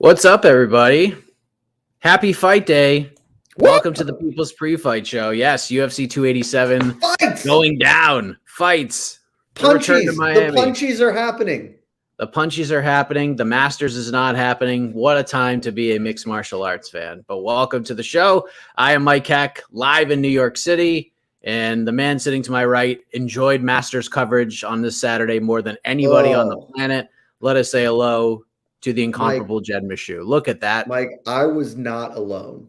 What's up, everybody? Happy fight day. Woo! Welcome to the People's Pre-Fight Show. Yes, UFC 287 Fights! going down. Fights. The return to Punchies! The Miami. punchies are happening. The punchies are happening. The Masters is not happening. What a time to be a mixed martial arts fan. But welcome to the show. I am Mike Heck, live in New York City. And the man sitting to my right enjoyed Masters coverage on this Saturday more than anybody on the planet. Let us say hello to the incomparable Jed Meshew. Look at that. Mike, I was not alone.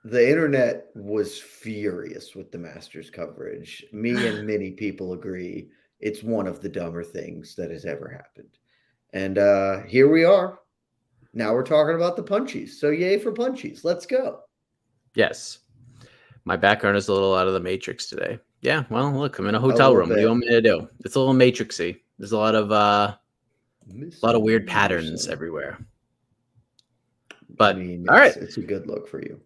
The internet was furious with the Masters coverage. Me and many people agree it's one of the dumber things that has ever happened. And here we are. Now we're talking about the punchies. So yay for punchies. Let's go. Yes. My background is a little out of the matrix today. Yeah, well, look, I'm in a hotel room. What do you want me to do? It's a little matrixy. There's a lot of weird patterns everywhere. But I mean, all right, it's a good look for you.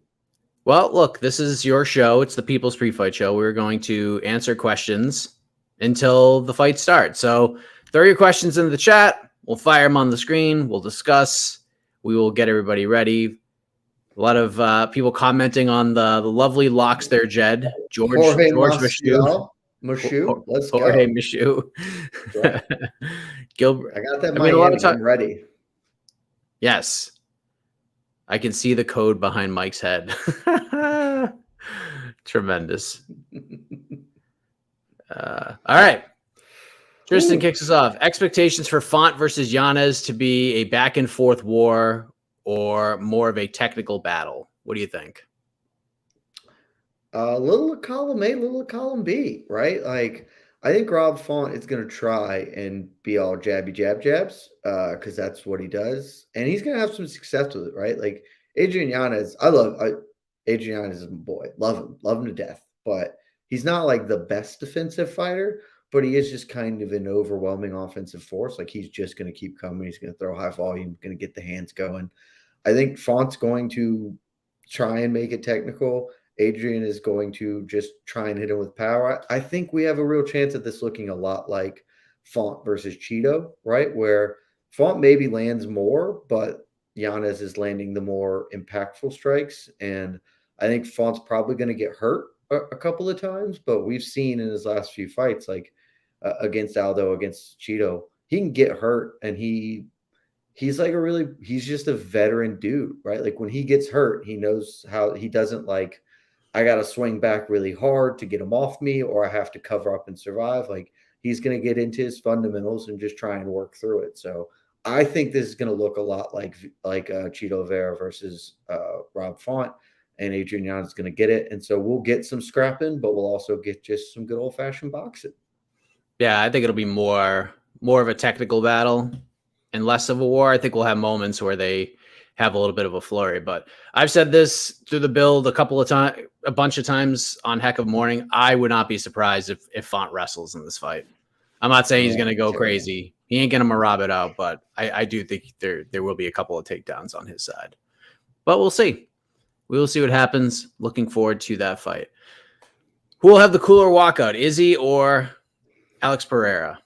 Well, look, this is your show. It's the People's Pre-Fight Show. We're going to answer questions until the fight starts. So throw your questions into the chat. We'll fire them on the screen. We'll discuss. We will get everybody ready. A lot of people commenting on the lovely locks there, Jed. George Meshew. Meshew. Let's go. Jorge Meshew. Right. Gilbert. I got that Miami. I'm ready. Yes. I can see the code behind Mike's head. Tremendous. All right. Tristan kicks us off. Expectations for Font versus Yanez to be a back and forth war or more of a technical battle. What do you think? Little column A, little column B, right? Like, I think Rob Font is going to try and be all jabby jabs because that's what he does. And he's going to have some success with it, right? Like, Adrian Yanez, Adrian Yanez is my boy. Love him to death. But he's not like the best defensive fighter, but he is just kind of an overwhelming offensive force. Like, he's just going to keep coming. He's going to throw high volume, going to get the hands going. I think Font's going to try and make it technical. Adrian is going to just try and hit him with power. I think we have a real chance at this looking a lot like Font versus Cheeto, right? Where Font maybe lands more, but Yanez is landing the more impactful strikes. And I think Font's probably going to get hurt a couple of times, but we've seen in his last few fights, like against Aldo, against Cheeto, he can get hurt and he's just a veteran dude, right? Like when he gets hurt, he knows how he doesn't like, I got to swing back really hard to get him off me, or I have to cover up and survive. Like he's going to get into his fundamentals and just try and work through it. So I think this is going to look a lot like Cheeto Vera versus Rob Font, and Adrian Yanez is going to get it. And so we'll get some scrapping, but we'll also get just some good old fashioned boxing. Yeah, I think it'll be more of a technical battle and less of a war. I think we'll have moments where they have a little bit of a flurry, but I've said this through the build a bunch of times on Heck of Morning. I would not be surprised if Font wrestles in this fight. I'm not saying he's going to go crazy. He ain't going to rob it out, but I do think there will be a couple of takedowns on his side, but we'll see. We will see what happens. Looking forward to that fight. Who will have the cooler walkout, Izzy or Alex Pereira?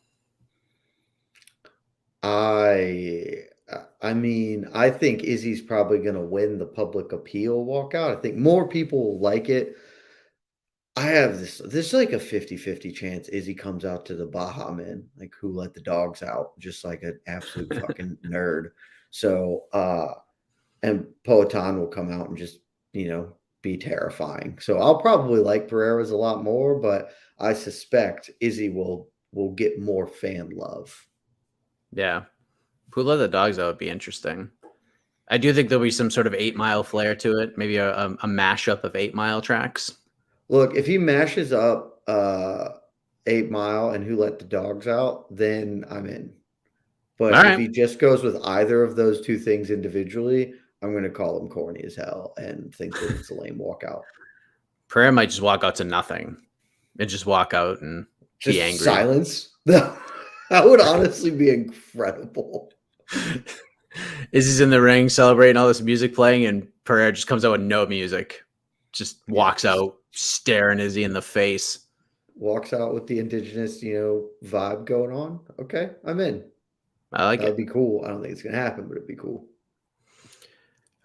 I mean, I think Izzy's probably going to win the public appeal walkout. I think more people will like it. I have there's like a 50-50 chance Izzy comes out to the Baja Men, like who let the dogs out, just like an absolute fucking nerd. So, and Poatan will come out and just, be terrifying. So I'll probably like Pereira's a lot more, but I suspect Izzy will get more fan love. Yeah. Who let the dogs out would be interesting. I do think there'll be some sort of 8 Mile flair to it. Maybe a mashup of 8 Mile tracks. Look, if he mashes up 8 Mile and Who Let the Dogs Out, then I'm in. But if he just goes with either of those two things individually, I'm going to call him corny as hell and think that it's a lame walkout. Pereira might just walk out to nothing. And just walk out and just be angry. Silence. That would honestly be incredible. Izzy's in the ring celebrating all this music playing, and Pereira just comes out with no music. Just walks out, staring Izzy in the face. Walks out with the indigenous, vibe going on. Okay, I'm in. I like it. That'd be cool. I don't think it's going to happen, but it'd be cool.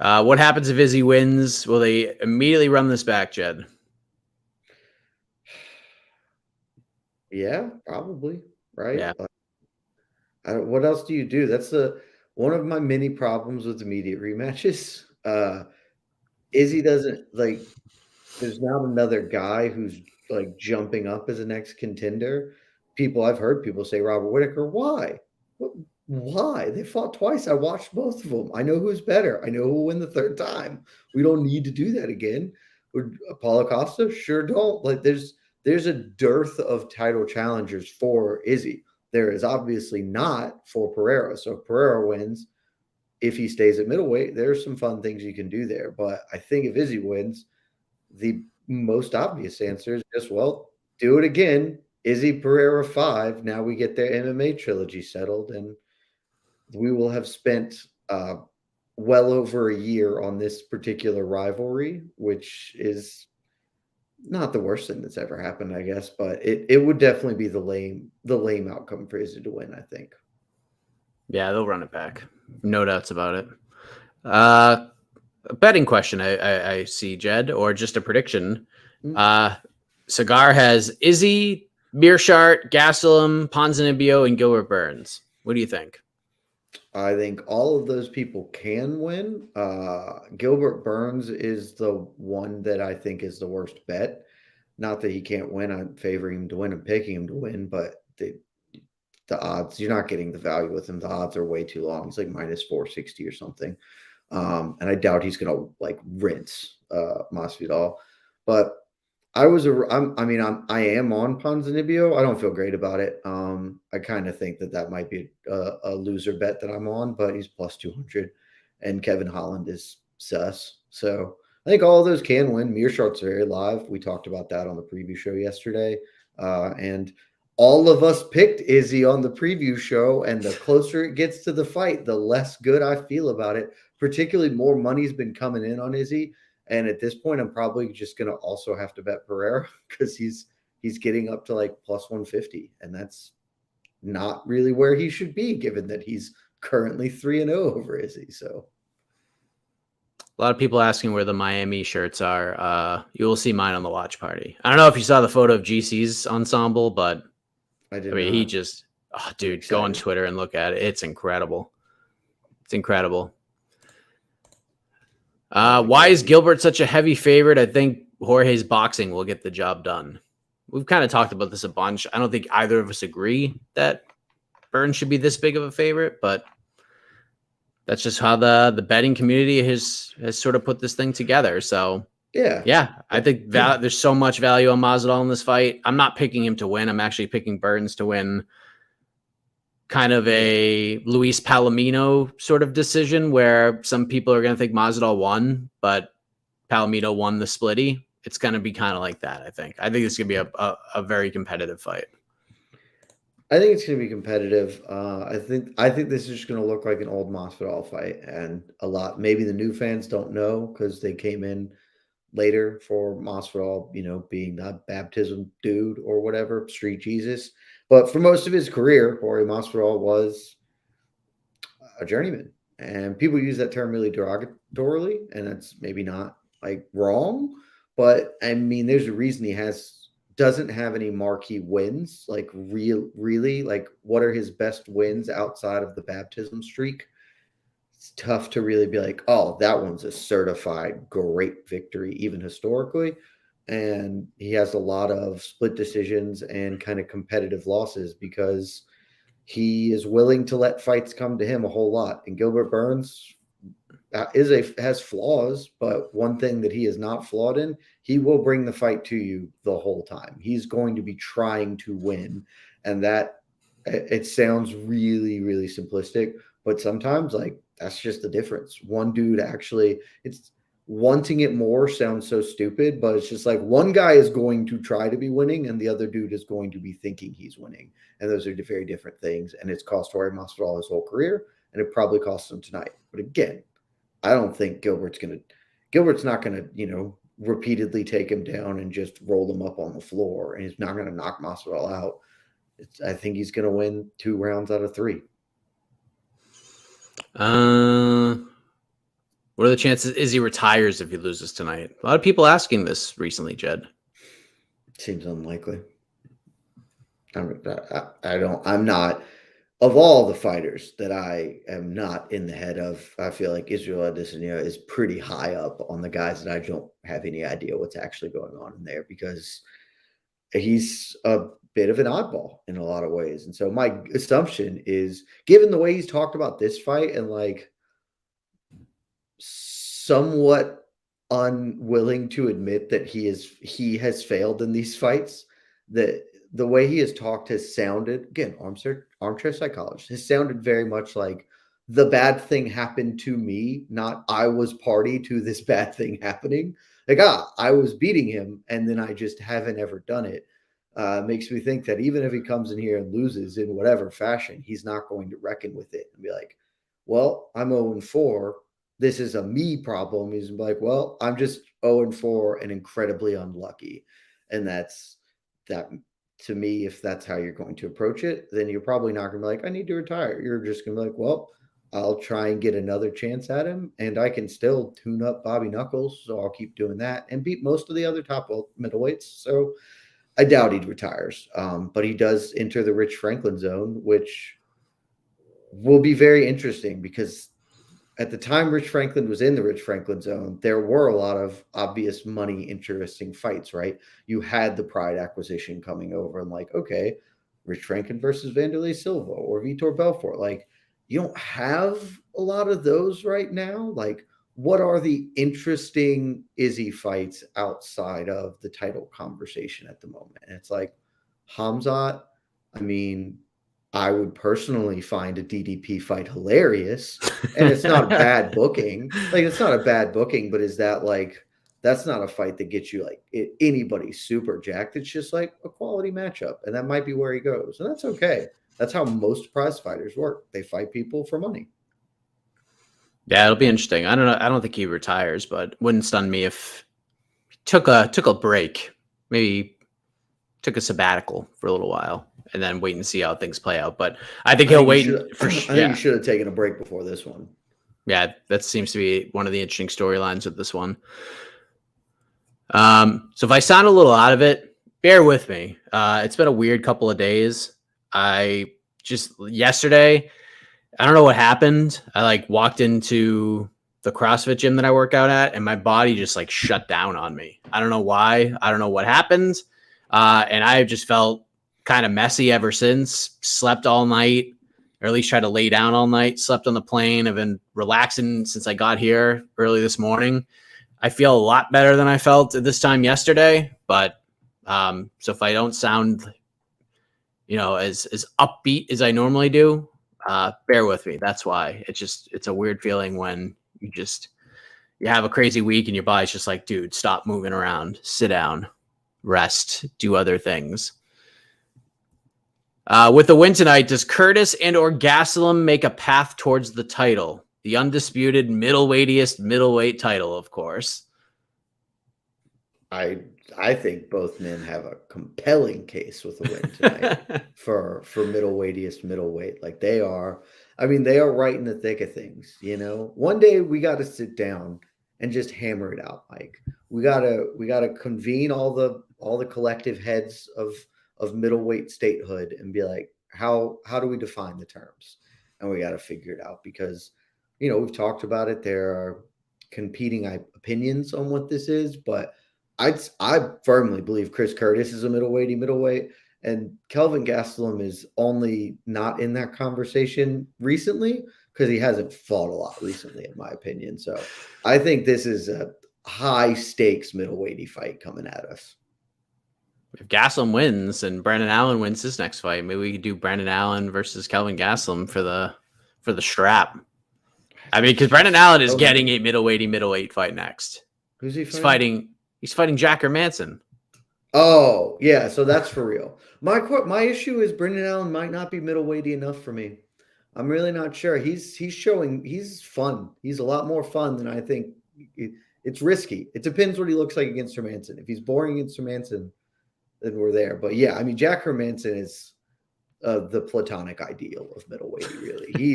What happens if Izzy wins? Will they immediately run this back, Jed? Yeah, probably, right? Yeah. Like, what else do you do? That's the one of my many problems with immediate rematches. Izzy doesn't like. There's not another guy who's like jumping up as a next contender. I've heard people say Robert Whitaker. Why? What, why? They fought twice. I watched both of them. I know who's better. I know who will win the third time. We don't need to do that again. Would Paulo Costa? Sure don't. Like there's a dearth of title challengers for Izzy. There is obviously not for Pereira. So if Pereira wins, if he stays at middleweight, there's some fun things you can do there. But I think if Izzy wins, the most obvious answer is just, well, do it again. Izzy Pereira 5. Now we get their MMA trilogy settled, and we will have spent well over a year on this particular rivalry, which is not the worst thing that's ever happened, I guess, but it would definitely be the lame outcome for Izzy to win, I think. Yeah, they'll run it back. No doubts about it. A betting question I see, Jed, or just a prediction. Mm. Cigar has Izzy, Mearshart, Gastelum, Ponzinibbio, and Gilbert Burns. What do you think? I think all of those people can win. Gilbert Burns is the one that I think is the worst bet. Not that he can't win. I'm favoring him to win. I'm picking him to win, but the odds, you're not getting the value with him. The odds are way too long. It's like minus 460 or something. And I doubt he's gonna like rinse Masvidal. But I am on Ponzinibbio. I don't feel great about it. I kind of think that might be a loser bet that I'm on, but he's plus 200, and Kevin Holland is sus. So I think all of those can win. Mearshart's very live. We talked about that on the preview show yesterday, and all of us picked Izzy on the preview show. And the closer it gets to the fight, the less good I feel about it. Particularly, more money's been coming in on Izzy. And at this point, I'm probably just going to also have to bet Pereira because he's getting up to like plus 150, and that's not really where he should be, given that he's currently 3-0 over Izzy. So A lot of people asking where the Miami shirts are. You will see mine on the watch party. I don't know if you saw the photo of GC's ensemble, but I did I mean, he not. just, I'm dude, go on excited. Twitter and look at it. It's incredible. It's incredible. That'll be Why is crazy. Gilbert such a heavy favorite? I think Jorge's boxing will get the job done. We've kind of talked about this a bunch. I don't think either of us agree that Burns should be this big of a favorite, but that's just how the betting community has sort of put this thing together. So Yeah. yeah, I think there's so much value on Masvidal in this fight. I'm not picking him to win. I'm actually picking Burns to win. Kind of Yeah. a Luis Palomino sort of decision where some people are going to think Masvidal won, but Palomino won the splitty. It's going to be kind of like that, I think. I think it's going to be a very competitive fight. I think it's going to be competitive. I think this is just going to look like an old Masvidal fight, and a lot. Maybe the new fans don't know because they came in later for Masvidal, being that baptism dude or whatever, street Jesus. But for most of his career, Jorge Masvidal was a journeyman, and people use that term really derogatorily, and that's maybe not like wrong, but I mean, there's a reason he doesn't have any marquee wins. Like really, like what are his best wins outside of the baptism streak? It's tough to really be like, oh, that one's a certified great victory, even historically. And he has a lot of split decisions and kind of competitive losses because he is willing to let fights come to him a whole lot. And Gilbert Burns has flaws, but one thing that he is not flawed in, he will bring the fight to you the whole time. He's going to be trying to win, and that it sounds really, really simplistic, but sometimes like that's just the difference. One dude actually, it's wanting it more sounds so stupid, but it's just like one guy is going to try to be winning, and the other dude is going to be thinking he's winning, and those are very different things. And it's cost Jorge Masvidal his whole career, and it probably costs him tonight. But again, I don't think Gilbert's not gonna, repeatedly take him down and just roll him up on the floor, and he's not gonna knock Masvidal out. I think he's gonna win 2 rounds out of 3. Uh, what What are the chances Izzy retires if he loses tonight? A lot of people asking this recently, Jed. Seems unlikely. I'm not, of all the fighters that I am not in the head of, I feel like Israel Adesanya is pretty high up on the guys that I don't have any idea what's actually going on in there, because he's a bit of an oddball in a lot of ways. And so my assumption is, given the way he's talked about this fight and like somewhat unwilling to admit that he has failed in these fights, that the way he has talked has sounded, again, armchair psychologist, has sounded very much like the bad thing happened to me, not I was party to this bad thing happening. Like, I was beating him and then I just haven't ever done it. Makes me think that even if he comes in here and loses in whatever fashion, he's not going to reckon with it and be like, well, I'm 0-4. This is a me problem. He's like, well, I'm just 0-4 and incredibly unlucky. And that's that to me. If that's how you're going to approach it, then you're probably not going to be like, I need to retire. You're just going to be like, well, I'll try and get another chance at him, and I can still tune up Bobby Knuckles. So I'll keep doing that and beat most of the other top middleweights. So I doubt he retires. But he does enter the Rich Franklin zone, which will be very interesting, because at the time Rich Franklin was in the Rich Franklin zone, there were a lot of obvious money, interesting fights, right? You had the Pride acquisition coming over and like, okay, Rich Franklin versus Vanderlei Silva or Vitor Belfort. Like, you don't have a lot of those right now. Like, what are the interesting Izzy fights outside of the title conversation at the moment? And it's like Hamzat, I mean, I would personally find a DDP fight hilarious, and it's not bad booking. Like, it's not a bad booking, but is that like, that's not a fight that gets you like anybody super jacked. It's just like a quality matchup, and that might be where he goes, and that's okay. That's how most prize fighters work. They fight people for money. Yeah, it'll be interesting. I don't know. I don't think he retires, but wouldn't stun me if he took a break, maybe took a sabbatical for a little while, and then wait and see how things play out. But I think he'll wait for. I think he should have taken a break before this one. Yeah, that seems to be one of the interesting storylines with this one. So if I sound a little out of it, bear with me. It's been a weird couple of days. Yesterday, I don't know what happened. I like walked into the CrossFit gym that I work out at, and my body just like shut down on me. I don't know why. I don't know what happened. And I just felt kind of messy ever since. Slept all night, or at least tried to lay down all night. Slept on the plane. I've been relaxing since I got here early this morning. I feel a lot better than I felt at this time yesterday. But so if I don't sound, as upbeat as I normally do, bear with me. That's why. It's a weird feeling when you have a crazy week and your body's just like, dude, stop moving around, sit down, rest, do other things. With the win tonight, does Curtis and or Gastelum make a path towards the title? The undisputed middleweight title, of course. I think both men have a compelling case with a win tonight for middleweight. Like, they are, they are right in the thick of things. One day we got to sit down and just hammer it out, Mike. We gotta convene all the collective heads of middleweight statehood and be like, how do we define the terms? And we got to figure it out, because we've talked about it. There are competing opinions on what this is, but I firmly believe Chris Curtis is a middleweight, and Kelvin Gastelum is only not in that conversation recently because he hasn't fought a lot recently, in my opinion. So I think this is a high stakes middleweight fight coming at us. If Gastelum wins and Brandon Allen wins his next fight, maybe we could do Brandon Allen versus Kelvin Gastelum for the strap. Because Brandon Allen is getting a middleweight fight next. Who's he fighting? He's fighting Jack Hermanson. Oh, yeah. So that's for real. My issue is Brendan Allen might not be middleweighty enough for me. I'm really not sure. He's fun. He's a lot more fun than I think. It's risky. It depends what he looks like against Hermanson. If he's boring against Hermanson, then we're there. But yeah, Jack Hermanson is the platonic ideal of middleweight. Really, he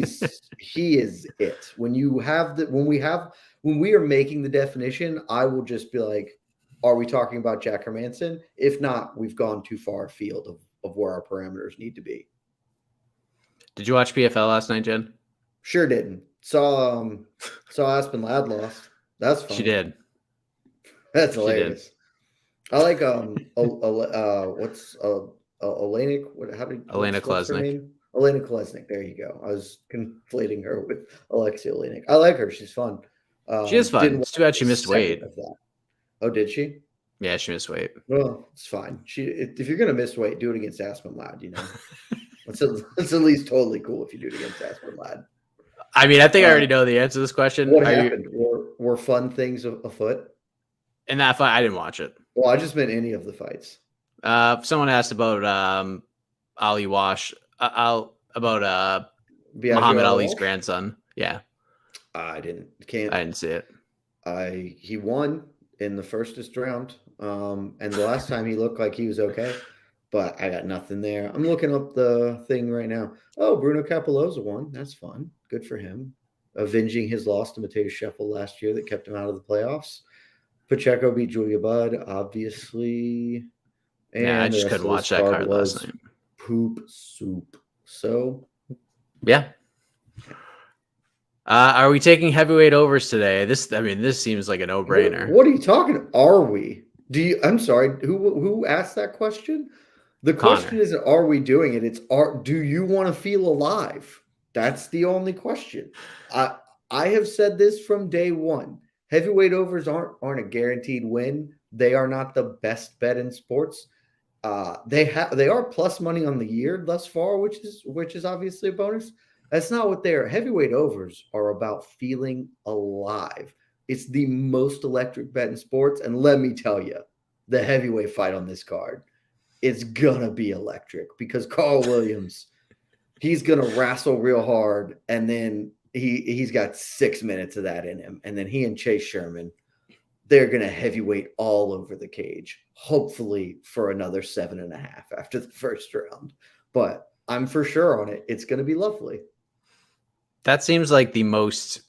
is it. When we are making the definition, I will just be like, are we talking about Jack Hermanson? If not, we've gone too far afield of where our parameters need to be. Did you watch PFL last night, Jen? Sure didn't. Saw Aspen Ladd lost. That's fun. She did. That's She did. hilarious. I like what's Olenek? Elena What's her Klesnik. name? Elena Klesnik. There you go. I was conflating her with Alexia Olenek. I like her. She's fun. She is fun. Didn't It's too bad she watch a missed weight. second of that. Oh, did she? Yeah, she missed weight. Well, it's fine. If you're gonna miss weight, do it against Aspen Ladd. You know, it's at least totally cool if you do it against Aspen Ladd. I mean, I think I already know the answer to this question. What happened? Were fun things afoot? In that fight, I didn't watch it. Well, I just meant any of the fights. Someone asked about Ali Wash, about Muhammad Ali's grandson. Yeah, I didn't see it. He won in the first round, and the last time he looked like he was okay, but I got nothing there. I'm looking up the thing right now. Oh, Bruno Capelloza won. That's fun. Good for him. Avenging his loss to Mateusz Scheffel last year that kept him out of the playoffs. Pacheco beat Julia Budd, obviously. And yeah, I just couldn't watch that card last night. Poop soup. So, yeah. Are we taking heavyweight overs today? This seems like a no-brainer. What are you talking? Are we? I'm sorry. Who asked that question? The question isn't are we doing it? It's do you want to feel alive? That's the only question. I have said this from day one. Heavyweight overs aren't a guaranteed win. They are not the best bet in sports. They are plus money on the year thus far, which is obviously a bonus. That's not what they are. Heavyweight overs are about feeling alive. It's the most electric bet in sports, and let me tell you, the heavyweight fight on this card, it's gonna be electric because Carl Williams, he's gonna wrestle real hard, and then he's got 6 minutes of that in him. And then he and Chase Sherman, they're going to heavyweight all over the cage, hopefully for another 7.5 after the first round. But I'm for sure on it. It's going to be lovely. That seems like the most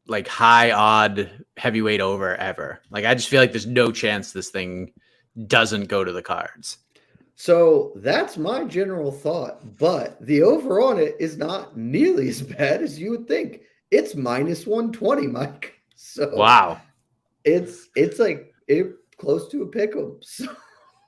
high odd heavyweight over ever. I just feel like there's no chance this thing doesn't go to the cards. So that's my general thought, but the over on it is not nearly as bad as you would think. It's minus 120, Mike. So wow, it's close to a pick'em.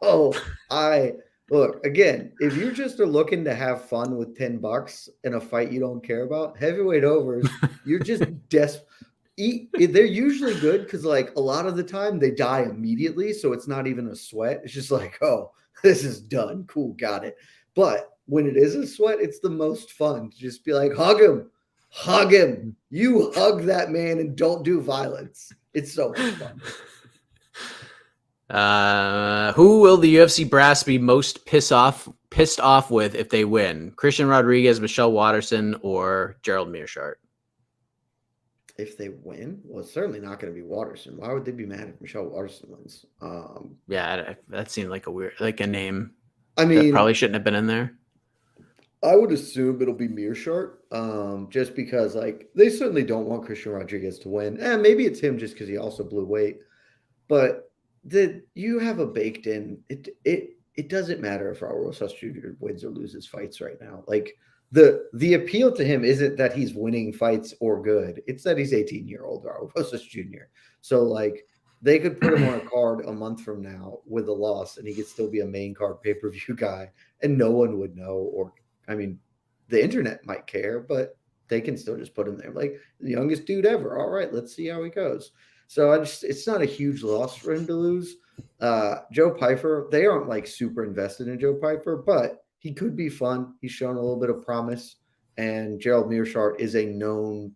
So I look again. If you just are looking to have fun with $10 in a fight you don't care about, heavyweight overs, you're just desperate. They're usually good because a lot of the time they die immediately, so it's not even a sweat. It's just oh. This is done. Cool. Got it. But when it is a sweat, it's the most fun to just be like, hug him. Hug him. You hug that man and don't do violence. It's so much fun. Who will the UFC brass be most pissed off with if they win? Christian Rodriguez, Michelle Waterson, or Gerald Meerschaert? If they win, well, it's certainly not going to be Waterson. Why would they be mad if Michelle Waterson wins? Yeah, that seemed like a name. I mean, that probably shouldn't have been in there. I would assume it'll be Meerschaert, just because they certainly don't want Christian Rodriguez to win, and maybe it's him just because he also blew weight. But you have a baked in. It doesn't matter if Raul Rosas Jr. wins or loses fights right now. The appeal to him isn't that he's winning fights or good. It's that he's 18-year-old Raul Rosas Jr. So they could put him on a card a month from now with a loss, and he could still be a main card pay-per-view guy, and no one would know. Or the internet might care, but they can still just put him there. The youngest dude ever. All right, let's see how he goes. So it's not a huge loss for him to lose. Joe Pyfer, they aren't super super in Joe Pyfer, but he could be fun. He's shown a little bit of promise, and Gerald Meerschaert is a known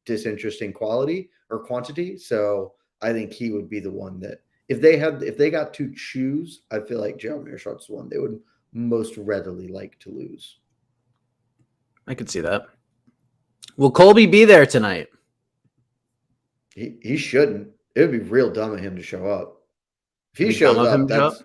disinteresting quality or quantity. So I think he would be the one that if they got to choose, I feel like Gerald Meerschaert's the one they would most readily like to lose. I could see that. Will Colby be there tonight? He shouldn't. It would be real dumb of him to show up. If he shows up,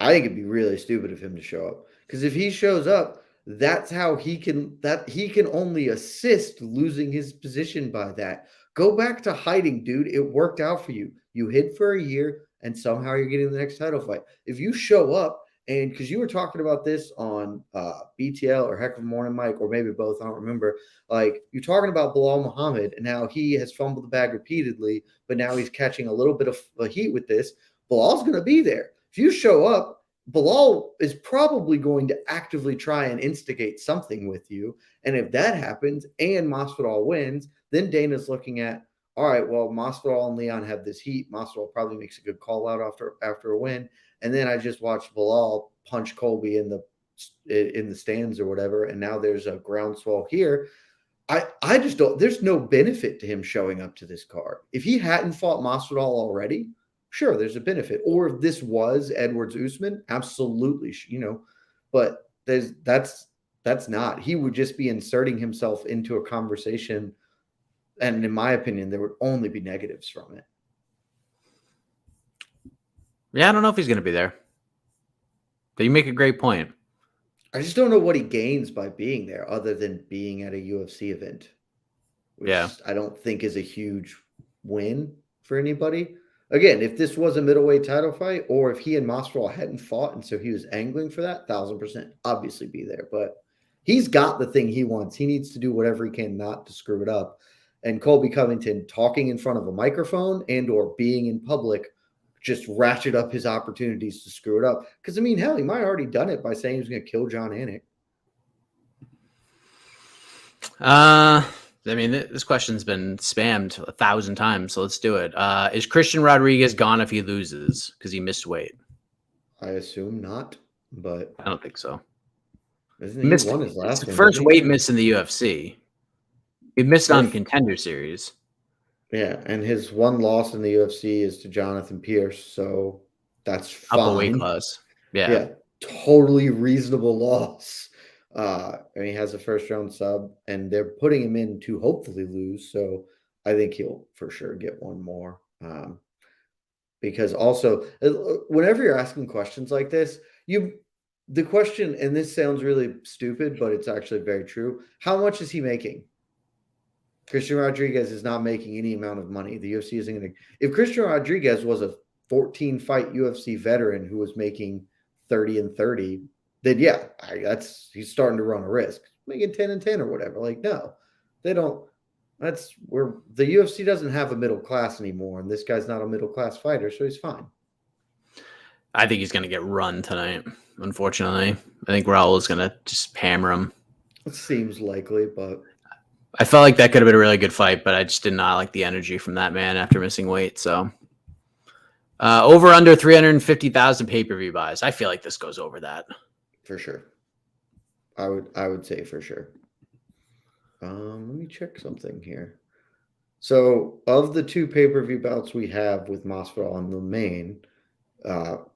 I think it'd be really stupid of him to show up. Because if he shows up, that's how he can only assist losing his position by that. Go back to hiding, dude. It worked out for you. You hid for a year and somehow you're getting the next title fight. If you show up and because you were talking about this on BTL or Heck of a Morning Mike, or maybe both, I don't remember. Like you're talking about Bilal Muhammad and now he has fumbled the bag repeatedly, but now he's catching a little bit of heat with this. Bilal's going to be there. If you show up, Bilal is probably going to actively try and instigate something with you. And if that happens and Masvidal wins, then Dana's looking at, all right, well, Masvidal and Leon have this heat. Masvidal probably makes a good call out after a win. And then I just watched Bilal punch Colby in the stands or whatever. And now there's a groundswell here. I just don't, there's no benefit to him showing up to this card. If he hadn't fought Masvidal already, sure, there's a benefit. Or if this was Edwards Usman, absolutely, but that's not. He would just be inserting himself into a conversation. And in my opinion, there would only be negatives from it. Yeah, I don't know if he's going to be there. But you make a great point. I just don't know what he gains by being there other than being at a UFC event, which I don't think is a huge win for anybody. Again, if this was a middleweight title fight or if he and Masvidal hadn't fought and so he was angling for that, 1,000% obviously be there. But he's got the thing he wants. He needs to do whatever he can not to screw it up. And Colby Covington talking in front of a microphone and or being in public just ratchet up his opportunities to screw it up. Because, I mean, hell, he might have already done it by saying he was going to kill John Anik. I mean, this question's been spammed 1,000 times, so let's do it. Is Christian Rodriguez gone if he loses because he missed weight? I assume not, but I don't think so. Isn't he won his last one? First weight miss in the UFC. He missed on Contender Series. Yeah, and his one loss in the UFC is to Jonathan Pierce, so that's fine. Up a weight class. Yeah, totally reasonable loss. And he has a first-round sub, and they're putting him in to hopefully lose, so I think he'll for sure get one more. Because also, whenever you're asking questions like this, the question, and this sounds really stupid, but it's actually very true. How much is he making? Christian Rodriguez is not making any amount of money. The UFC isn't going to. If Christian Rodriguez was a 14-fight UFC veteran who was making 30 and 30, then he's starting to run a risk. Making 10 and 10 or whatever. Like, no, they don't. That's where the UFC doesn't have a middle class anymore, and this guy's not a middle class fighter, so he's fine. I think he's going to get run tonight, unfortunately. I think Raul is going to just hammer him. It seems likely, but I felt like that could have been a really good fight, but I just did not like the energy from that man after missing weight. So over under 350,000 pay-per-view buys. I feel like this goes over that. For sure. I would say for sure. Let me check something here. So of the two pay-per-view bouts we have with Masvidal on the main,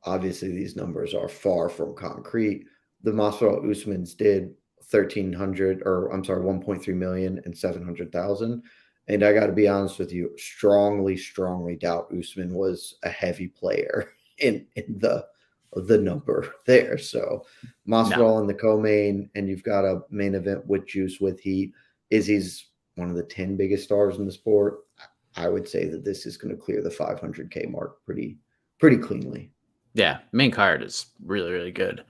obviously these numbers are far from concrete. The Masvidal Usman's did 1.3 million and 700,000. And I got to be honest with you, strongly doubt Usman was a heavy player in the number there. So Masvidal in the co-main, and you've got a main event with juice, with heat. Izzy's one of the 10 biggest stars in the sport. I would say that this is going to clear the 500K mark pretty cleanly. Yeah, main card is really, really good.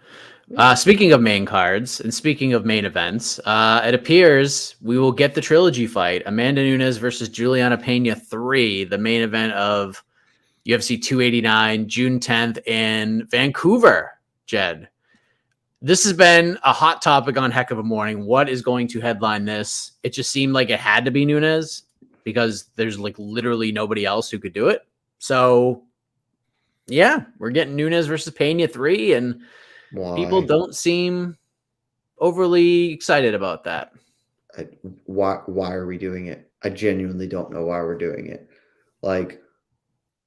Speaking of main cards and speaking of main events, it appears we will get the trilogy fight, Amanda Nunes versus Juliana Pena 3, the main event of UFC 289, June 10th in Vancouver, Jed. This has been a hot topic on Heck of a Morning. What is going to headline this? It just seemed like it had to be Nunes because there's like literally nobody else who could do it. So yeah, we're getting Nunes versus Pena 3, and people don't seem overly excited about that. Why are we doing it? I genuinely don't know why we're doing it. Like,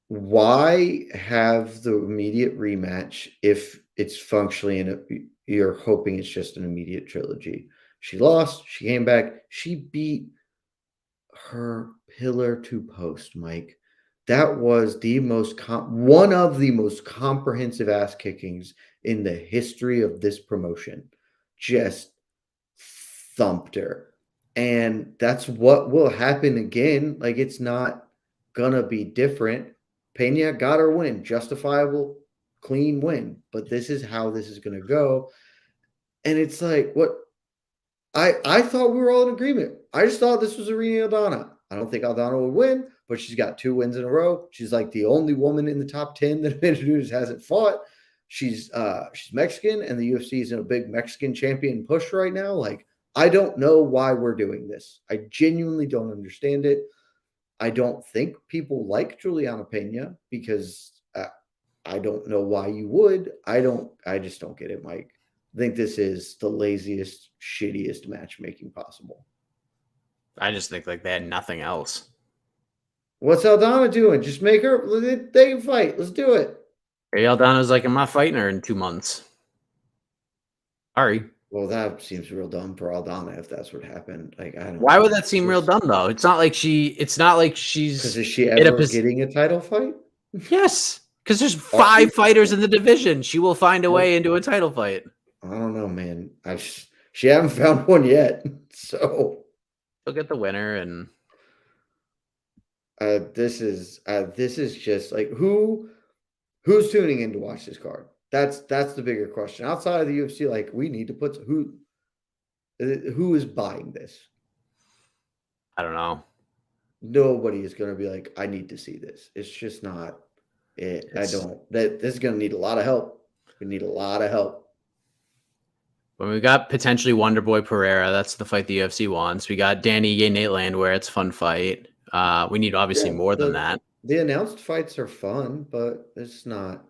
why have the immediate rematch if it's functionally you're hoping it's just an immediate trilogy? She lost, she came back, she beat her pillar to post, Mike. That was one of the most comprehensive ass kickings in the history of this promotion. Just thumped her. And that's what will happen again. Like, it's not gonna be different. Pena got her win, justifiable, clean win. But this is how this is gonna go. And it's like, what I thought we were all in agreement. I just thought this was Irene Aldana. I don't think Aldana would win, but she's got 2 wins in a row. She's like the only woman in the top 10 that Amanda Nunes hasn't fought. She's Mexican, and the UFC is in a big Mexican champion push right now. Like, I don't know why we're doing this. I genuinely don't understand it. I don't think people like Juliana Pena because I don't know why you would. I just don't get it, Mike. I think this is the laziest, shittiest matchmaking possible. I just think like they had nothing else. What's Aldana doing? Just make her. They can fight. Let's do it. Maybe Aldana's like, I'm not fighting her in 2 months. Sorry. Well, that seems real dumb for Aldana if that's what happened. Like, I don't. Why would that seem real dumb though? It's not like she's. Because is she ever getting a title fight? Yes, because there's 5 fighters in the division. She will find a way into a title fight. I don't know, man. She haven't found one yet, so she'll get the winner. And this is just like who's tuning in to watch this card. That's the bigger question. Outside of the UFC, like, we need to put who is buying this. I don't know. Nobody is going to be like, I need to see this. It's just not it. This is going to need a lot of help. We need a lot of help. When we got potentially Wonderboy Pereira, that's the fight the UFC wants. We got Danny Nate Landwehr. It's a fun fight. We need obviously more than that. The announced fights are fun, but it's not.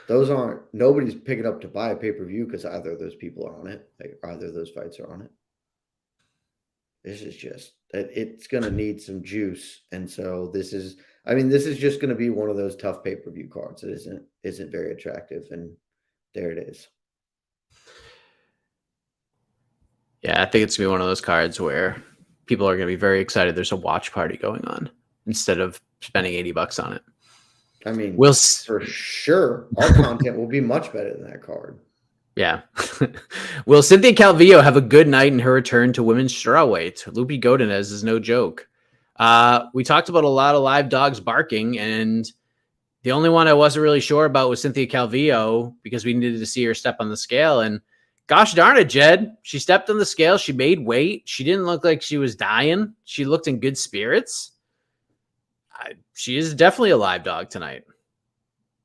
Those aren't. Nobody's picking up to buy a pay-per-view because either of those people are on it. Like, either of those fights are on it. This is just it's going to need some juice, and so this is. I mean, this is just going to be one of those tough pay-per-view cards that isn't very attractive, and there it is. Yeah, I think it's going to be one of those cards where people are going to be very excited there's a watch party going on instead of spending $80 on it. I mean, for sure, our content will be much better than that card. Yeah. Will Cynthia Calvillo have a good night in her return to women's strawweight? Lupi Godinez is no joke. We talked about a lot of live dogs barking, and the only one I wasn't really sure about was Cynthia Calvillo because we needed to see her step on the scale. And gosh darn it, Jed, she stepped on the scale. She made weight. She didn't look like she was dying. She looked in good spirits. She is definitely a live dog tonight.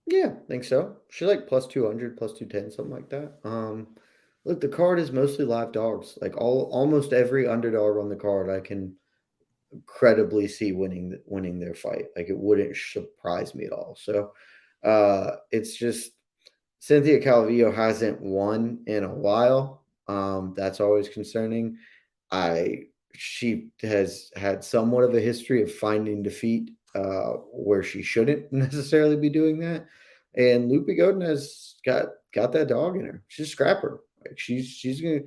Yeah, I think so. She's like plus 200, plus 210, something like that. Look, the card is mostly live dogs. Like almost every underdog on the card, I can credibly see winning their fight. Like, it wouldn't surprise me at all. So it's just Cynthia Calvillo hasn't won in a while. That's always concerning. She has had somewhat of a history of finding defeat where she shouldn't necessarily be doing that. And Lupi Godin has got that dog in her. She's a scrapper. Like, she's gonna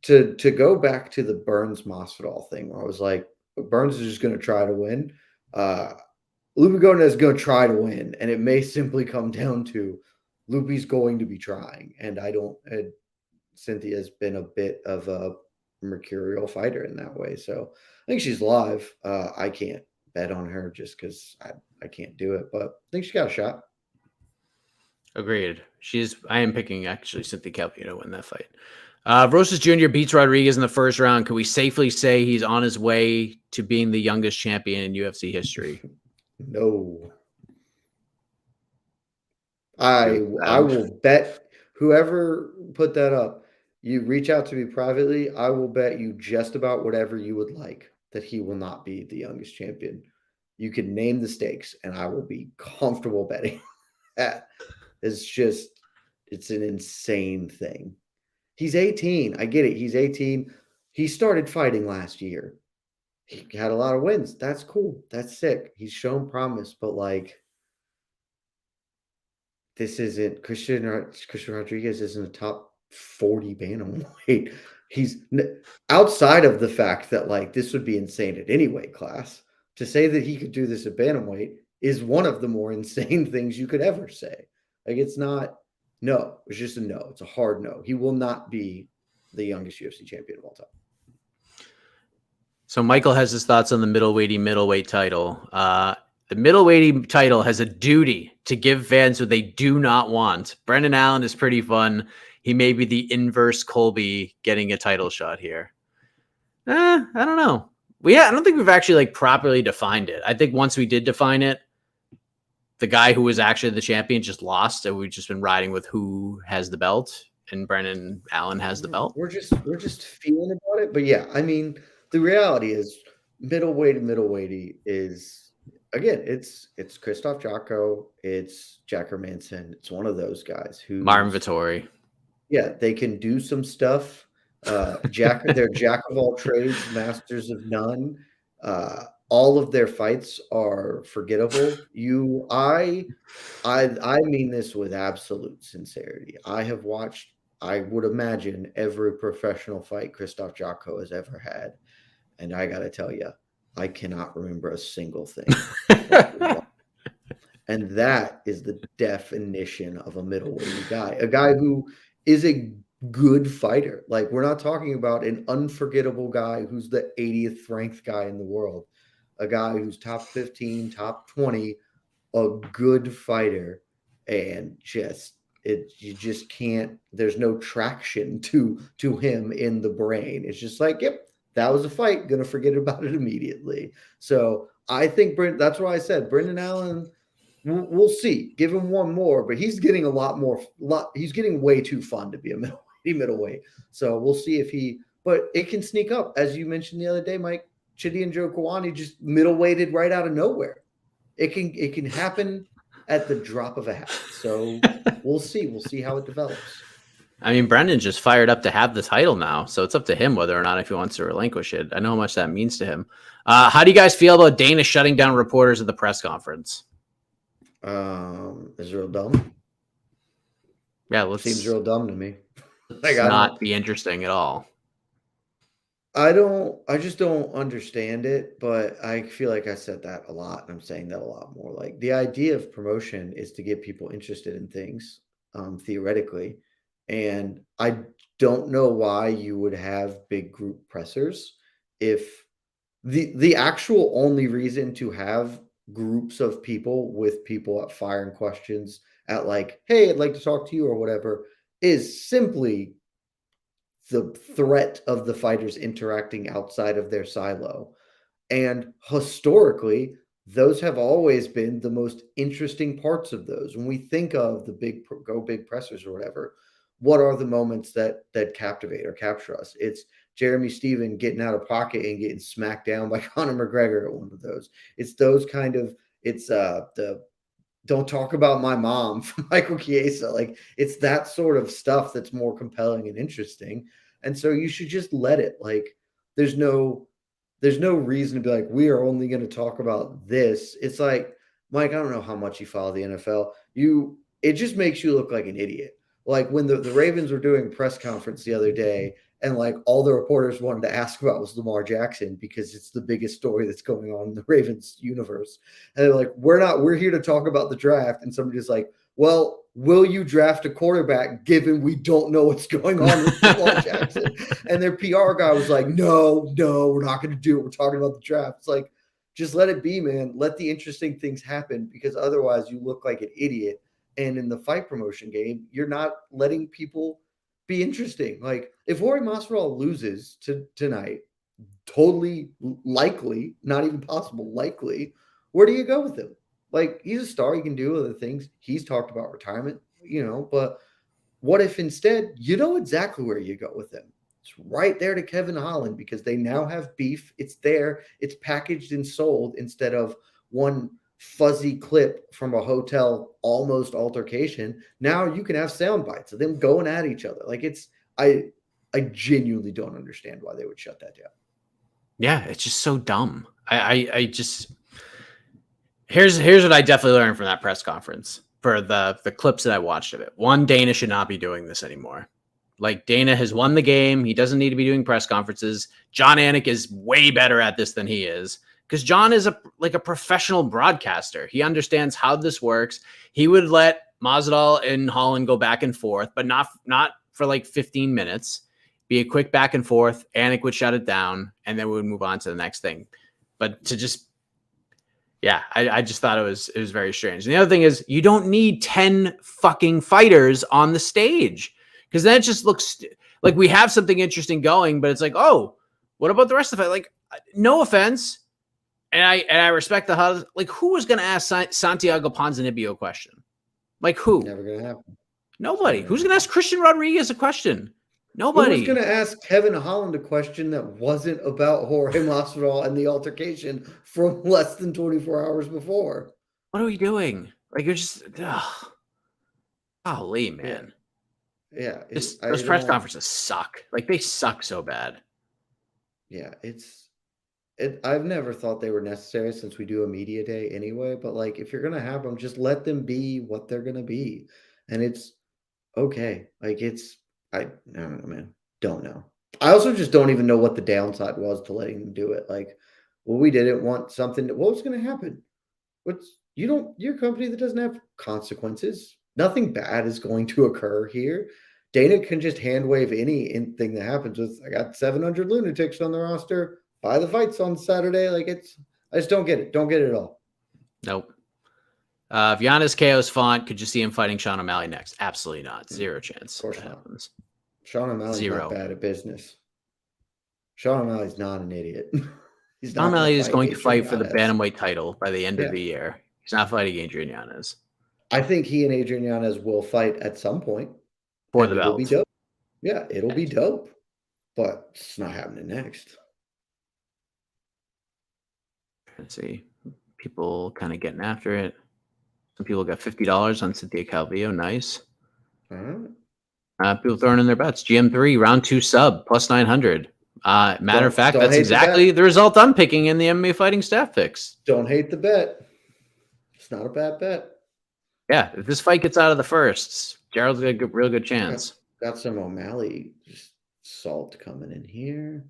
to go back to the Burns Masvidal thing where I was like, Burns is just gonna try to win. Lupi Godin is gonna try to win, and it may simply come down to Lupi's going to be trying. And Cynthia's been a bit of a mercurial fighter in that way. So I think she's live. I can't bet on her just because I can't do it, but I think she got a shot. Agreed. I am picking actually Cynthia Calvillo to win that fight. Rosas Jr. beats Rodriguez in the first round. Can we safely say he's on his way to being the youngest champion in UFC history? No. I will bet whoever put that up, you reach out to me privately, I will bet you just about whatever you would like that he will not be the youngest champion. You can name the stakes, and I will be comfortable betting that. It's an insane thing. He's 18. I get it. He's 18. He started fighting last year. He had a lot of wins. That's cool. That's sick. He's shown promise, but like, this isn't Christian Rodriguez isn't a top 40 bantamweight. He's outside of the fact that, like, this would be insane at any weight class. To say that he could do this at bantamweight is one of the more insane things you could ever say. Like, it's not No, it's just a no. It's a hard no. He will not be the youngest UFC champion of all time. So Michael has his thoughts on the middleweight title. The middleweight title has a duty to give fans what they do not want. Brendan Allen is pretty fun. He may be the inverse Colby getting a title shot here. I don't know. I don't think we've actually like properly defined it. I think once we did define it, the guy who was actually the champion just lost, and we've just been riding with who has the belt, and Brendan Allen has the belt. We're just feeling about it, but yeah, I mean, the reality is middleweight is, again, it's Christoph Jocko, it's Jack Hermanson, it's one of those guys who Marvin Vettori. Yeah, they can do some stuff. They're jack of all trades, masters of none. All of their fights are forgettable. I mean this with absolute sincerity. I have watched, I would imagine, every professional fight Christoph Jocko has ever had, and I got to tell you, I cannot remember a single thing. And that is the definition of a middleweight guy, a guy who is a good fighter. Like, we're not talking about an unforgettable guy who's the 80th ranked guy in the world, a guy who's top 15, top 20, a good fighter, and you just can't, there's no traction to him in the brain. It's just like, yep, that was a fight, gonna forget about it immediately. So I think that's why I said Brendan Allen, we'll see. Give him one more, but he's getting he's getting way too fun to be a middleweight. So we'll see but it can sneak up. As you mentioned the other day, Mike, Chidi and Joe Kawani just middleweighted right out of nowhere. It can happen at the drop of a hat. So we'll see. We'll see how it develops. I mean, Brendan just fired up to have the title now, so it's up to him whether or not if he wants to relinquish it. I know how much that means to him. How do you guys feel about Dana shutting down reporters at the press conference? Is real dumb. Yeah, seems real dumb to me. Like, not be interesting at all. I just don't understand it, but I feel like I said that a lot, and I'm saying that a lot more. Like, the idea of promotion is to get people interested in things, theoretically. And I don't know why you would have big group pressers if the actual only reason to have groups of people with people firing questions at, like, hey, I'd like to talk to you or whatever, is simply the threat of the fighters interacting outside of their silo. And historically, those have always been the most interesting parts of those. When we think of the big pressers or whatever, what are the moments that captivate or capture us? It's Jeremy Steven getting out of pocket and getting smacked down by Conor McGregor at one of those. It's those kind of, it's the don't talk about my mom from Michael Chiesa. Like, it's that sort of stuff that's more compelling and interesting. And so you should just let it. Like, there's no reason to be like, we are only going to talk about this. It's like, Mike, I don't know how much you follow the NFL. It just makes you look like an idiot. Like, when the Ravens were doing a press conference the other day, and like all the reporters wanted to ask about was Lamar Jackson because it's the biggest story that's going on in the Ravens universe. And they're like, we're here to talk about the draft. And somebody's like, well, will you draft a quarterback given we don't know what's going on with Lamar Jackson? And their PR guy was like, no, we're not going to do it. We're talking about the draft. It's like, just let it be, man. Let the interesting things happen, because otherwise you look like an idiot. And in the fight promotion game, you're not letting people be interesting. Like, if Jorge Masvidal loses tonight, totally likely, not even possible, likely, where do you go with him? Like, he's a star. He can do other things. He's talked about retirement, but what if instead you know exactly where you go with him? It's right there to Kevin Holland, because they now have beef. It's there. It's packaged and sold instead of one fuzzy clip from a hotel almost altercation. Now you can have sound bites of them going at each other. Like, I genuinely don't understand why they would shut that down. Yeah, it's just so dumb. I just here's what I definitely learned from that press conference for the clips that I watched of it. One, Dana should not be doing this anymore. Like, Dana has won the game. He doesn't need to be doing press conferences. John Anik is way better at this than he is, because John is a professional broadcaster. He understands how this works. He would let Masvidal and Holland go back and forth, but not for like 15 minutes. Be a quick back and forth. Anik would shut it down, and then we would move on to the next thing. But to just, I just thought it was very strange. And the other thing is, you don't need 10 fucking fighters on the stage, because then it just looks like we have something interesting going, but it's like, oh, what about the rest of it? Like, no offense, and I respect the huddle. Like, who was going to ask Santiago Ponzinibbio a question? Like, who? Never gonna happen. Nobody. Who's going to ask Christian Rodriguez a question? Nobody. Who was going to ask Kevin Holland a question that wasn't about Jorge Masvidal and the altercation from less than 24 hours before? What are we doing? Like, you're just, golly, man. Yeah. Those press conferences suck. Like, they suck so bad. Yeah, I've never thought they were necessary since we do a media day anyway, but like, if you're going to have them, just let them be what they're going to be. And it's okay. Like, I don't know, man. Don't know. I also just don't even know what the downside was to letting them do it. Like, well, we didn't want something. What was going to happen? You're a company that doesn't have consequences. Nothing bad is going to occur here. Dana can just hand wave anything that happens with, I got 700 lunatics on the roster. Buy the fights on Saturday. Like, I just don't get it. Don't get it at all. Nope. If Giannis KO's Font, could you see him fighting Sean O'Malley next? Absolutely not. Zero chance. Of course that not. happens. Sean O'Malley's not bad at business. Sean O'Malley's not an idiot. Sean O'Malley is going to fight for the bantamweight title by the end of the year. He's not fighting Adrian Yanez. I think he and Adrian Yanez will fight at some point. For the belt. It'll be dope. Yeah, it'll be dope. But it's not happening next. Let's see. People kind of getting after it. Some people got $50 on Cynthia Calvillo. Nice. People throwing in their bets. GM3, round 2 sub, plus 900. Matter of fact, that's exactly the result I'm picking in the MMA Fighting Staff picks. Don't hate the bet. It's not a bad bet. Yeah, if this fight gets out of the firsts, Gerald's got a real good chance. Got some O'Malley salt coming in here.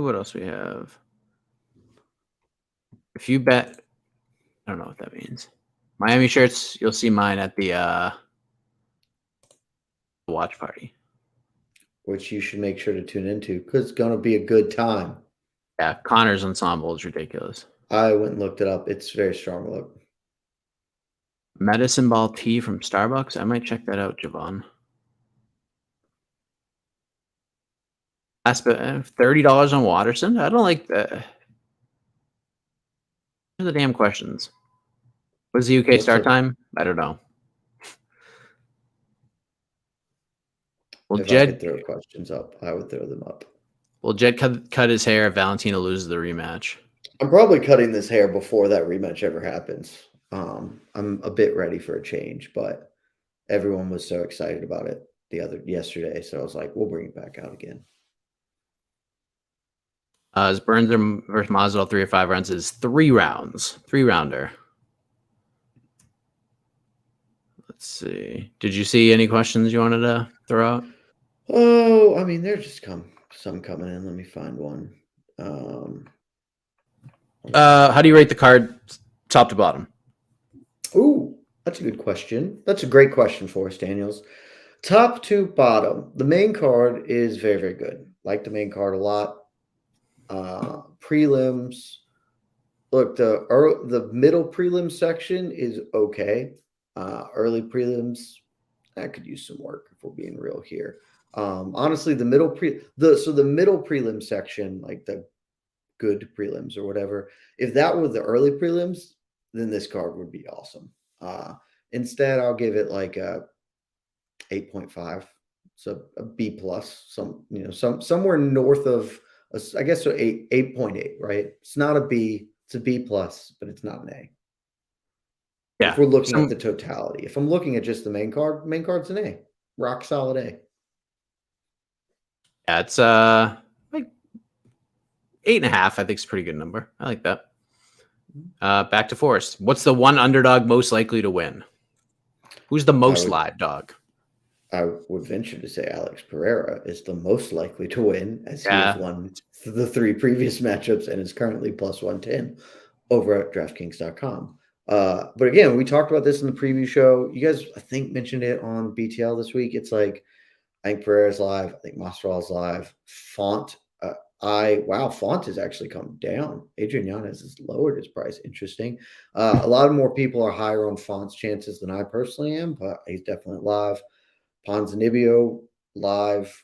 What else we have? If you bet, I don't know what that means. Miami shirts, you'll see mine at the watch party. Which you should make sure to tune into, because it's going to be a good time. Yeah, Connor's ensemble is ridiculous. I went and looked it up. It's a very strong look. Medicine Ball tea from Starbucks. I might check that out, Javon. $30 on Watterson. I don't like that. What are the damn questions? What's the UK start time? I don't know. Well, if Jed I could throw questions up, I would throw them up. Well, Jed cut his hair if Valentina loses the rematch. I'm probably cutting this hair before that rematch ever happens. I'm a bit ready for a change, but everyone was so excited about it yesterday, so I was like, we'll bring it back out again. As Burns versus Masvidal 3 or 5 rounds is 3 rounds, 3-rounder. Let's see. Did you see any questions you wanted to throw out? Oh, I mean, there's just some coming in. Let me find one. How do you rate the card top to bottom? Ooh, that's a good question. That's a great question for us, Daniels. Top to bottom. The main card is very, very good. Like the main card a lot. Prelims. Look, the middle prelim section is okay. Early prelims, I could use some work if we're being real here. Honestly, the middle prelim section, like the good prelims or whatever, if that were the early prelims, then this card would be awesome. Instead, I'll give it like a 8.5, so a B plus, somewhere north of, I guess, so 8.8, right? It's not a B, it's a B plus, but it's not an A. Yeah. If we're looking at the totality, if I'm looking at just the main card's an A, rock solid A. Yeah, it's like 8.5. I think it's a pretty good number. I like that. Back to Forrest. What's the one underdog most likely to win? Who's the most live dog? I would venture to say Alex Pereira is the most likely to win, as he has won the 3 previous matchups and is currently plus 110 over at DraftKings.com. But again, we talked about this in the preview show. You guys, I think, mentioned it on BTL this week. It's like, I think Pereira's live. I think Masvidal's live. Font. Font has actually come down. Adrian Yanez has lowered his price. Interesting. A lot of more people are higher on Font's chances than I personally am, but he's definitely live. Ponzinibbio live.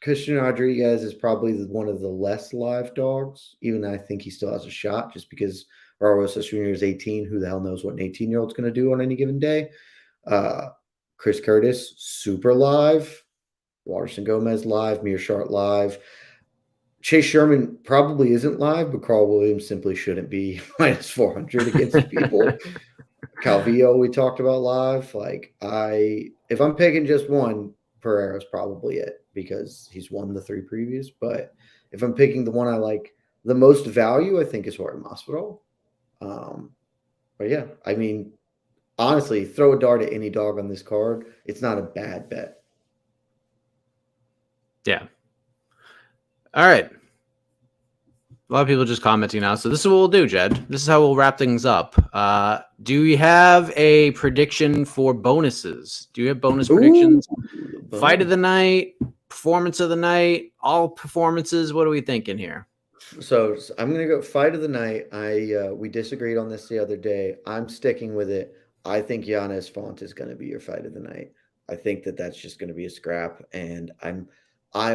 Christian Rodriguez is probably one of the less live dogs, even though I think he still has a shot just because Raul Jr. is 18. Who the hell knows what an 18-year-old's going to do on any given day? Chris Curtis, super live. Waterson Gomez live. Mearshart live. Chase Sherman probably isn't live, but Carl Williams simply shouldn't be minus 400 against people. Calvillo, we talked about live. If I'm picking just one, Pereira's probably it because he's won the 3 previous. But if I'm picking the one I like the most value, I think is Jorge Masvidal. But yeah, I mean, honestly, throw a dart at any dog on this card. It's not a bad bet. Yeah. All right. A lot of people just commenting now. So this is what we'll do, Jed. This is how we'll wrap things up. Do we have a prediction for bonuses? Do you have bonus predictions? Fight of the night, performance of the night, all performances. What are we thinking here? So I'm gonna go fight of the night. We disagreed on this the other day. I'm sticking with it. I think Yanez Font is going to be your fight of the night. I think that's just going to be a scrap, and I'm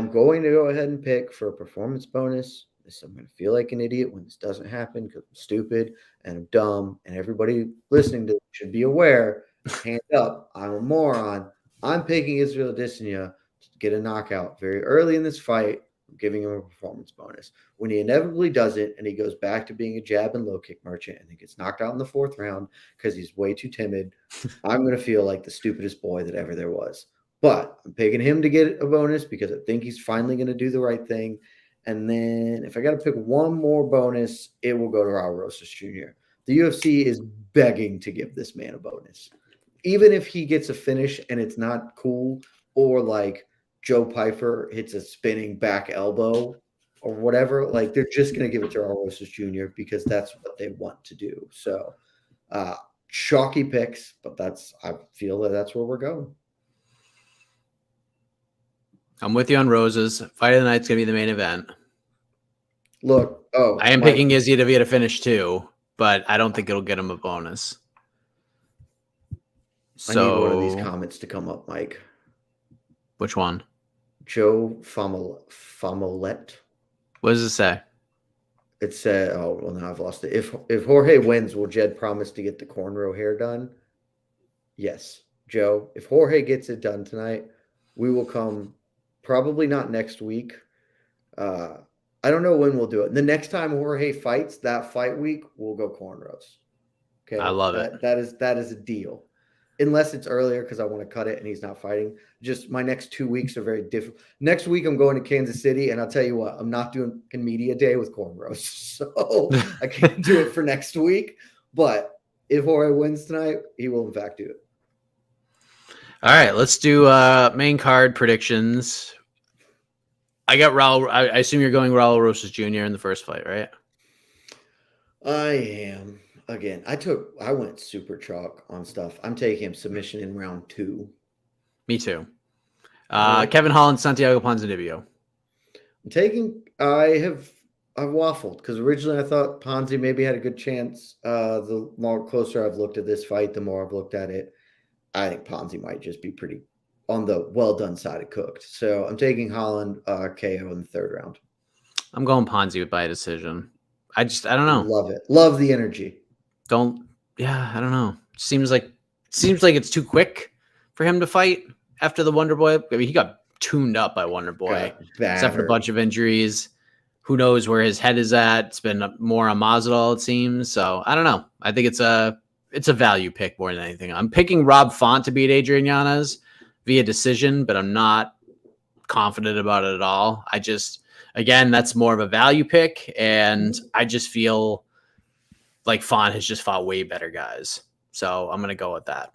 going to go ahead and pick for a performance bonus. I'm going to feel like an idiot when this doesn't happen because I'm stupid and I'm dumb, and everybody listening to this should be aware. Hand up, I'm a moron. I'm picking Israel Adesanya to get a knockout very early in this fight. I'm giving him a performance bonus. When he inevitably does it and he goes back to being a jab and low kick merchant and he gets knocked out in the 4th round because he's way too timid, I'm going to feel like the stupidest boy that ever there was. But I'm picking him to get a bonus because I think he's finally going to do the right thing. And then if I got to pick one more bonus, it will go to Raul Rosas Jr. The UFC is begging to give this man a bonus. Even if he gets a finish and it's not cool, or like Joe Piper hits a spinning back elbow or whatever, like they're just going to give it to Raul Rosas Jr. because that's what they want to do. So chalky picks, but I feel that's where we're going. I'm with you on Roses. Fight of the night's gonna be the main event. Look, I am picking Izzy to get a finish too, but I don't think it'll get him a bonus. I need one of these comments to come up, Mike. Which one? Joe Famolet. What does it say? It said, oh, well, now I've lost it. If Jorge wins, will Jed promise to get the cornrow hair done? Yes. Joe, if Jorge gets it done tonight, we will come, probably not next week. I don't know when we'll do it. The next time Jorge fights, that fight week, we'll go cornrows. Okay. I love it. That is a deal. Unless it's earlier because I want to cut it and he's not fighting. Just my next 2 weeks are very different. Next week I'm going to Kansas City, and I'll tell you what, I'm not doing media day with cornrows, so I can't do it for next week. But if Jorge wins tonight, he will in fact do it. All right, let's do main card predictions. I got Raul. I assume you're going Raul Rosas Jr. in the first fight, right? I am. Again, I went super chalk on stuff. I'm taking him submission in round 2. Me too. Kevin Holland, Santiago Ponzinibbio. I've waffled because originally I thought Ponzi maybe had a good chance. The more closer I've looked at this fight, the more I've looked at it. I think Ponzi might just be pretty on the well done side of cooked. So I'm taking Holland KO in the 3rd round. I'm going Ponzi by decision. I don't know. Love it. Love the energy. I don't know. Seems like it's too quick for him to fight after the Wonder Boy. I mean, he got tuned up by Wonder Boy, suffered a bunch of injuries. Who knows where his head is at? It's been more on Masvidal, it seems. So I don't know. I think it's a value pick more than anything. I'm picking Rob Font to beat Adrian Yanez via decision, but I'm not confident about it at all. Again, that's more of a value pick, and I just feel like Font has just fought way better guys. So I'm going to go with that.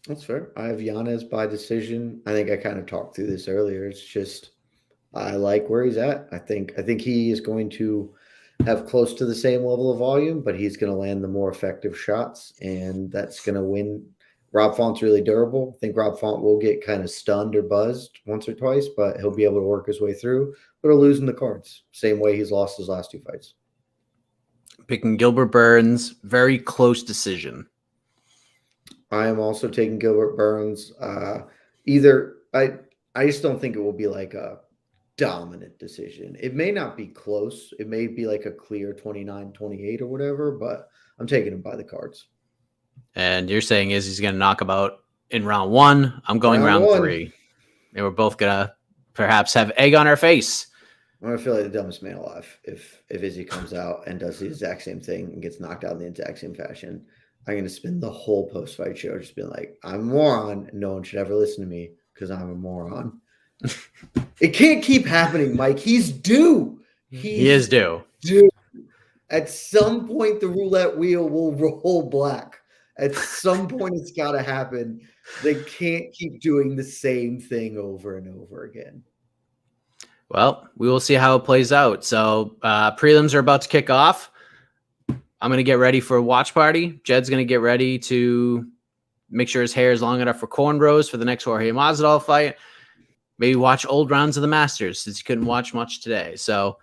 That's fair. I have Yanez by decision. I think I kind of talked through this earlier. It's just I like where he's at. I think he is going to have close to the same level of volume, but he's going to land the more effective shots, and that's going to win. Rob Font's really durable. I think Rob Font will get kind of stunned or buzzed once or twice, but he'll be able to work his way through. But he'll lose in the cards, same way he's lost his last 2 fights. Picking Gilbert Burns, very close decision. I am also taking Gilbert Burns. I just don't think it will be like a dominant decision. It may not be close. It may be like a clear 29-28 or whatever, but I'm taking him by the cards. And you're saying he's going to knock him out in round 1. I'm going round 3. And we're both going to perhaps have egg on our face. I'm going to feel like the dumbest man alive if Izzy comes out and does the exact same thing and gets knocked out in the exact same fashion. I'm going to spend the whole post-fight show just being like, I'm a moron, and no one should ever listen to me because I'm a moron. It can't keep happening, Mike. He's due. He is due. At some point, the roulette wheel will roll black. At some point, it's got to happen. They can't keep doing the same thing over and over again. Well, we will see how it plays out. So prelims are about to kick off. I'm going to get ready for a watch party. Jed's going to get ready to make sure his hair is long enough for cornrows for the next Jorge Masvidal fight. Maybe watch old rounds of the Masters since you couldn't watch much today. So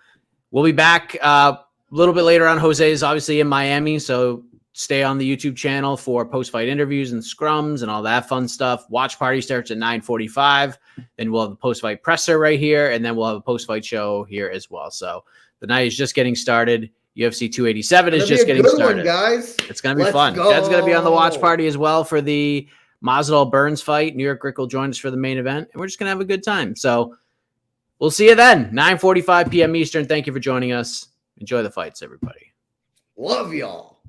we'll be back a little bit later on. Jose is obviously in Miami, so stay on the YouTube channel for post-fight interviews and scrums and all that fun stuff. Watch party starts at 9:45. Then we'll have the post-fight presser right here, and then we'll have a post-fight show here as well. So the night is just getting started. UFC 287 is just getting started. Guys. It's going to be fun. Jed's going to be on the watch party as well for the Masvidal Burns fight. New York Rick will join us for the main event, and we're just going to have a good time. So we'll see you then. 9:45 p.m. Eastern. Thank you for joining us. Enjoy the fights, everybody. Love y'all.